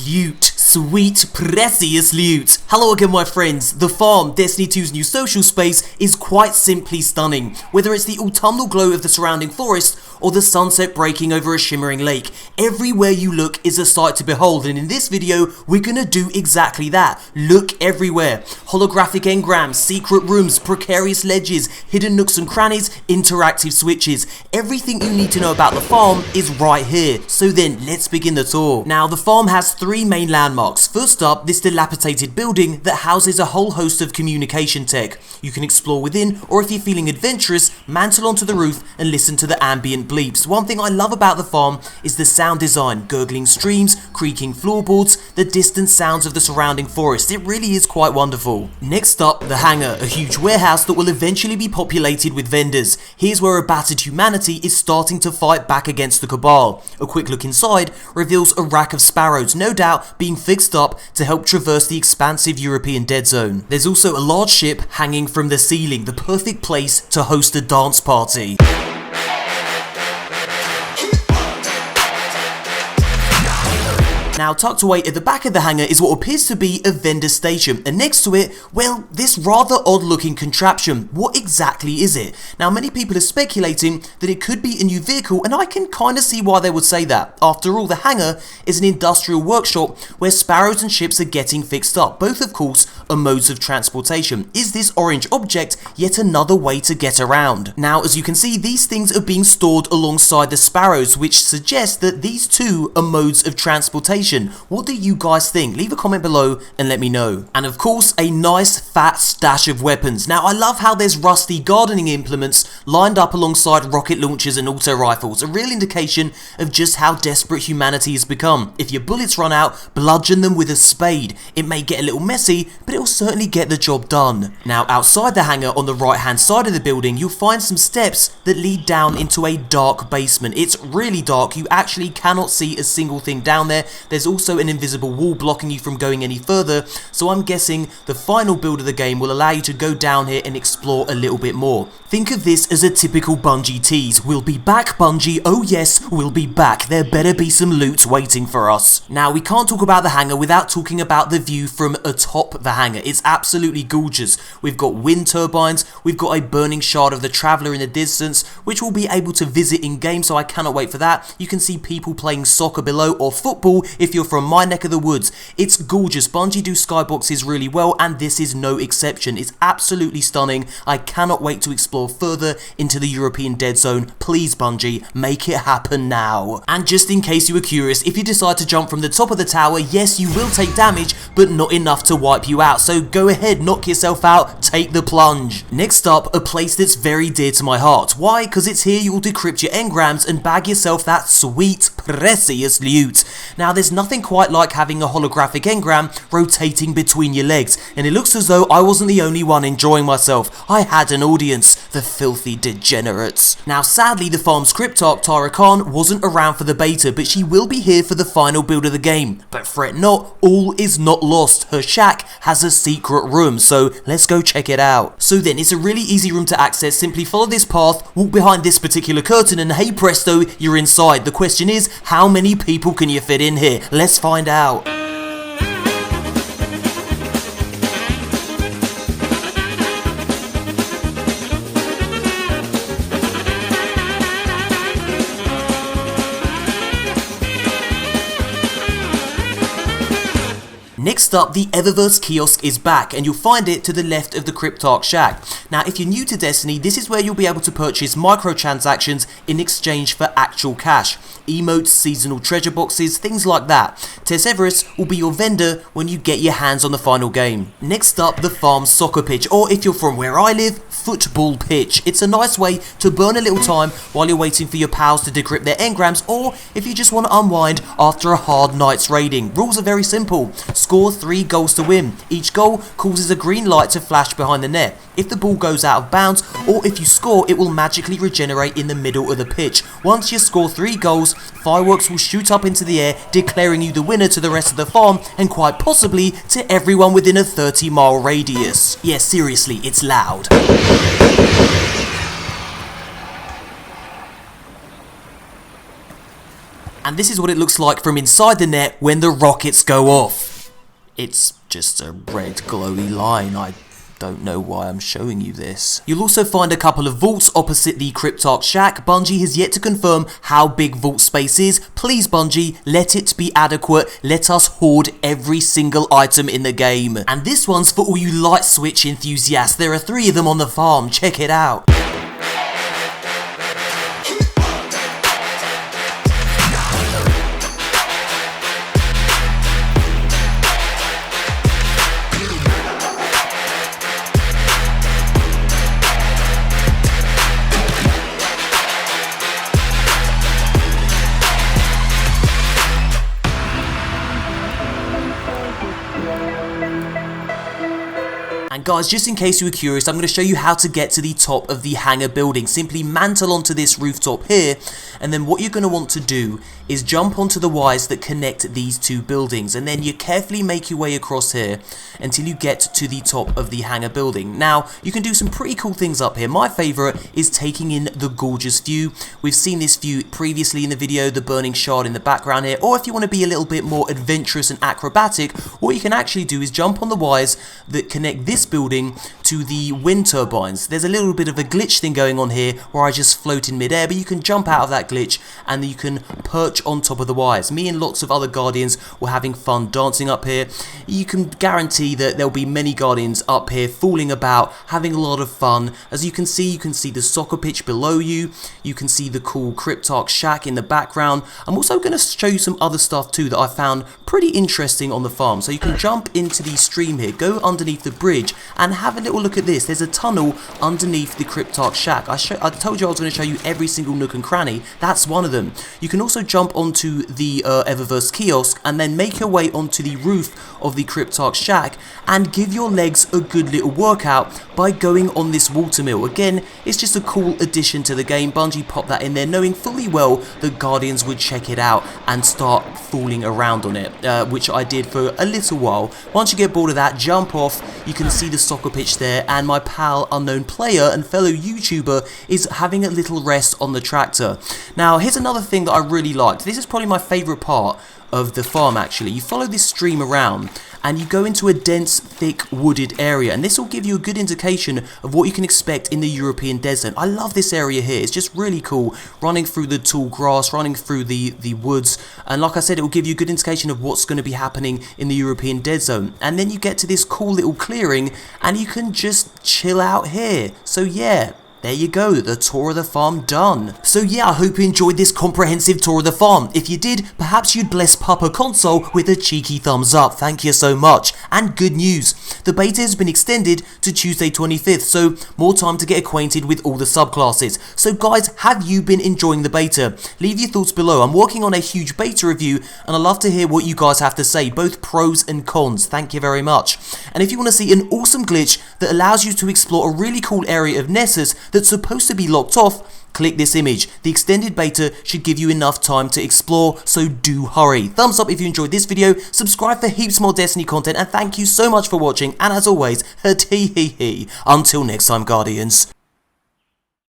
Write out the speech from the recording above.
loot. Sweet, precious loot. Hello again my friends. The farm, Destiny 2's new social space, is quite simply stunning. Whether it's the autumnal glow of the surrounding forest or the sunset breaking over a shimmering lake, everywhere you look is a sight to behold, and in this video we're gonna do exactly that. Look everywhere. Holographic engrams, secret rooms, precarious ledges, hidden nooks and crannies, interactive switches. Everything you need to know about the farm is right here. So then, let's begin the tour. Now, the farm has three main landmarks. First up, this dilapidated building that houses a whole host of communication tech. You can explore within, or if you're feeling adventurous, mantle onto the roof and listen to the ambient bleeps. One thing I love about the farm is the sound design. Gurgling streams, creaking floorboards, the distant sounds of the surrounding forest. It really is quite wonderful. Next up, the Hangar, a huge warehouse that will eventually be populated with vendors. Here's where a battered humanity is starting to fight back against the Cabal. A quick look inside reveals a rack of sparrows, no doubt being fixed up to help traverse the expansive European dead zone. There's also a large ship hanging from the ceiling, the perfect place to host a dance party. Now, tucked away at the back of the hangar is what appears to be a vendor station, and next to it, well, this rather odd looking contraption. What exactly is it? Now, many people are speculating that it could be a new vehicle, and I can kind of see why they would say that. After all, the hangar is an industrial workshop where sparrows and ships are getting fixed up. Both, of course, are modes of transportation. Is this orange object yet another way to get around? Now, as you can see, these things are being stored alongside the sparrows, which suggests that these too are modes of transportation. What do you guys think? Leave a comment below and let me know. And of course, a nice fat stash of weapons. Now, I love how there's rusty gardening implements lined up alongside rocket launchers and auto rifles, a real indication of just how desperate humanity has become. If your bullets run out, bludgeon them with a spade. It may get a little messy, but it'll certainly get the job done. Now, outside the hangar on the right hand side of the building, you'll find some steps that lead down into a dark basement. It's really dark. You actually cannot see a single thing down there. There's also an invisible wall blocking you from going any further, so I'm guessing the final build of the game will allow you to go down here and explore a little bit more. Think of this as a typical Bungie tease. We'll be back, Bungie. Oh yes, we'll be back. There better be some loot waiting for us. Now, we can't talk about the hangar without talking about the view from atop the hangar. It's absolutely gorgeous. We've got wind turbines, we've got a burning shard of the Traveller in the distance, which we'll be able to visit in game, so I cannot wait for that. You can see people playing soccer below, or football if you're from my neck of the woods. It's gorgeous. Bungie do skyboxes really well, and this is no exception. It's absolutely stunning. I cannot wait to explore further into the European dead zone. Please, Bungie, make it happen now. And just in case you were curious, if you decide to jump from the top of the tower, yes, you will take damage, but not enough to wipe you out. So go ahead, knock yourself out, take the plunge. Next up, a place that's very dear to my heart. Why? Because it's here you will decrypt your engrams and bag yourself that sweet, precious loot. Now, there's nothing quite like having a holographic engram rotating between your legs, and it looks as though I wasn't the only one enjoying myself. I had an audience, the filthy degenerates. Now, sadly, the farm's cryptarch, Tara Khan, wasn't around for the beta, but she will be here for the final build of the game. But fret not, all is not lost. Her shack has a secret room, so let's go check it out. So then, it's a really easy room to access. Simply follow this path, walk behind this particular curtain, and hey presto, you're inside. The question is, how many people can you fit in here? Let's find out. Next up, the Eververse Kiosk is back, and you'll find it to the left of the Cryptarch shack. Now, if you're new to Destiny, this is where you'll be able to purchase microtransactions in exchange for actual cash. Emotes, seasonal treasure boxes, things like that. Tess Everest will be your vendor when you get your hands on the final game. Next up, the farm soccer pitch, or if you're from where I live, football pitch. It's a nice way to burn a little time while you're waiting for your pals to decrypt their engrams, or if you just want to unwind after a hard night's raiding. Rules are very simple. Score 3 goals to win. Each goal causes a green light to flash behind the net. If the ball goes out of bounds, or if you score, it will magically regenerate in the middle of the pitch. Once you score 3 goals, fireworks will shoot up into the air, declaring you the winner to the rest of the farm, and quite possibly to everyone within a 30-mile radius. Yeah, seriously, it's loud. And this is what it looks like from inside the net when the rockets go off. It's just a red glowy line. I don't know why I'm showing you this. You'll also find a couple of vaults opposite the Cryptarch Shack. Bungie has yet to confirm how big vault space is. Please Bungie, let it be adequate. Let us hoard every single item in the game. And this one's for all you light switch enthusiasts. There are 3 of them on the farm. Check it out. And guys, just in case you were curious, I'm going to show you how to get to the top of the hangar building. Simply mantle onto this rooftop here, and then what you're going to want to do is jump onto the wires that connect these 2 buildings, and then you carefully make your way across here until you get to the top of the hangar building. Now, you can do some pretty cool things up here. My favourite is taking in the gorgeous view. We've seen this view previously in the video, the burning shard in the background here, or if you want to be a little bit more adventurous and acrobatic, what you can actually do is jump on the wires that connect this building to the wind turbines. There's a little bit of a glitch thing going on here where I just float in midair, but you can jump out of that glitch and you can perch on top of the wires. Me and lots of other Guardians were having fun dancing up here. You can guarantee that there'll be many Guardians up here fooling about, having a lot of fun. As you can see the soccer pitch below you. You can see the cool Cryptarch Shack in the background. I'm also going to show you some other stuff too that I found pretty interesting on the farm. So you can jump into the stream here, go underneath the bridge and have a little look at this. There's a tunnel underneath the Cryptarch Shack. I told you I was going to show you every single nook and cranny. That's one of them. You can also jump onto the Eververse Kiosk and then make your way onto the roof of the Cryptarch Shack and give your legs a good little workout by going on this water mill. Again, it's just a cool addition to the game. Bungie popped that in there knowing fully well that Guardians would check it out and start fooling around on it, which I did for a little while. Once you get bored of that, jump off. You can see the soccer pitch there, and my pal Unknown Player and fellow YouTuber is having a little rest on the tractor. Now, here's another thing that I really liked. This is probably my favourite part of the farm actually. You follow this stream around and you go into a dense, thick, wooded area, and this will give you a good indication of what you can expect in the European desert. I love this area here. It's just really cool, running through the tall grass, running through the woods, and like I said, it will give you a good indication of what's going to be happening in the European dead zone. And then you get to this cool little clearing and you can just chill out here. So yeah, there you go, the tour of the farm done. So yeah, I hope you enjoyed this comprehensive tour of the farm. If you did, perhaps you'd bless MoreConsole with a cheeky thumbs up. Thank you so much. And good news, the beta has been extended to Tuesday 25th, so more time to get acquainted with all the subclasses. So guys, have you been enjoying the beta? Leave your thoughts below. I'm working on a huge beta review and I'd love to hear what you guys have to say, both pros and cons. Thank you very much. And if you want to see an awesome glitch that allows you to explore a really cool area of Nessus that's supposed to be locked off, click this image. The extended beta should give you enough time to explore, so do hurry. Thumbs up if you enjoyed this video, subscribe for heaps more Destiny content, and thank you so much for watching, and as always, until next time, Guardians.